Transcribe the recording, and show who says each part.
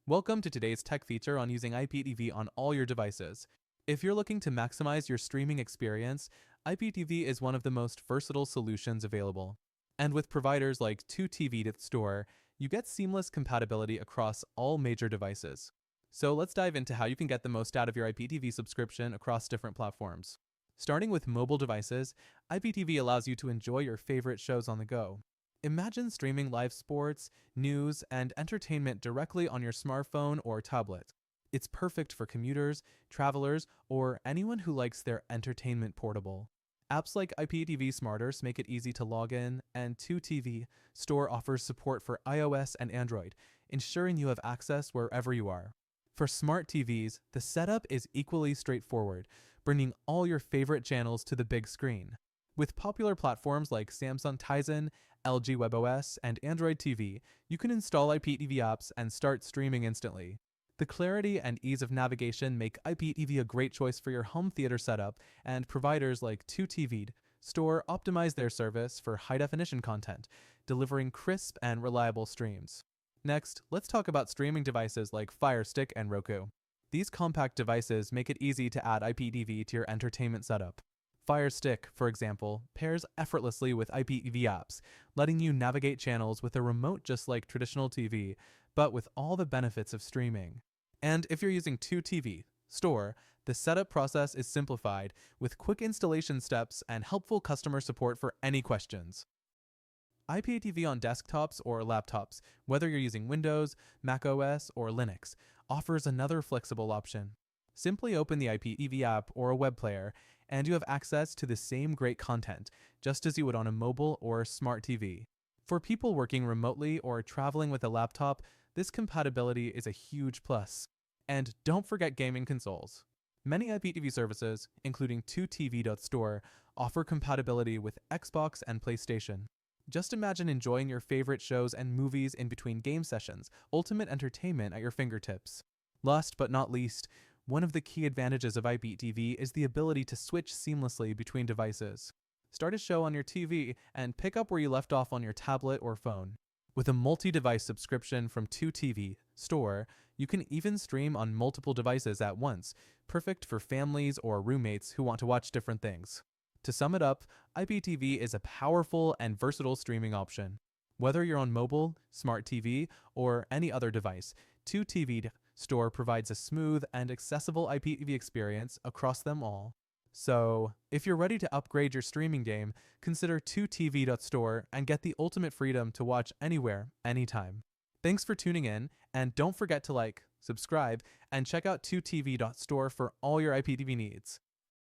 Speaker 1: Welcome to today's tech feature on using IPTV on all your devices. If you're looking to maximize your streaming experience, IPTV is one of the most versatile solutions available. And with providers like 2TV.Store, you get seamless compatibility across all major devices. So let's dive into how you can get the most out of your IPTV subscription across different platforms. Starting with mobile devices, IPTV allows you to enjoy your favorite shows on the go. Imagine streaming live sports, news, and entertainment directly on your smartphone or tablet. It's perfect for commuters, travelers, or anyone who likes their entertainment portable. Apps like IPTV Smarters make it easy to log in, and 2TV Store offers support for iOS and Android, ensuring you have access wherever you are. For smart TVs, the setup is equally straightforward, bringing all your favorite channels to the big screen. With popular platforms like Samsung Tizen, LG WebOS, and Android TV, you can install IPTV apps and start streaming instantly. The clarity and ease of navigation make IPTV a great choice for your home theater setup, and providers like 2TV Store optimize their service for high-definition content, delivering crisp and reliable streams. Next, let's talk about streaming devices like Fire Stick and Roku. These compact devices make it easy to add IPTV to your entertainment setup. Fire Stick, for example, pairs effortlessly with IPTV apps, letting you navigate channels with a remote just like traditional TV, but with all the benefits of streaming. And if you're using 2TV Store, the setup process is simplified with quick installation steps and helpful customer support for any questions. IPTV on desktops or laptops, whether you're using Windows, Mac OS, or Linux, offers another flexible option. Simply open the IPTV app or a web player, and you have access to the same great content, just as you would on a mobile or smart TV. For people working remotely or traveling with a laptop, this compatibility is a huge plus. And don't forget gaming consoles. Many IPTV services, including 2TV.Store, offer compatibility with Xbox and PlayStation. Just imagine enjoying your favorite shows and movies in between game sessions, ultimate entertainment at your fingertips. Last but not least, one of the key advantages of IPTV is the ability to switch seamlessly between devices. Start a show on your TV and pick up where you left off on your tablet or phone. With a multi-device subscription from 2TV Store, you can even stream on multiple devices at once, perfect for families or roommates who want to watch different things. To sum it up, IPTV is a powerful and versatile streaming option. Whether you're on mobile, smart TV, or any other device, 2TV Store provides a smooth and accessible IPTV experience across them all. So, if you're ready to upgrade your streaming game, consider 2TV.Store and get the ultimate freedom to watch anywhere, anytime. Thanks for tuning in, and don't forget to like, subscribe, and check out 2TV.Store for all your IPTV needs.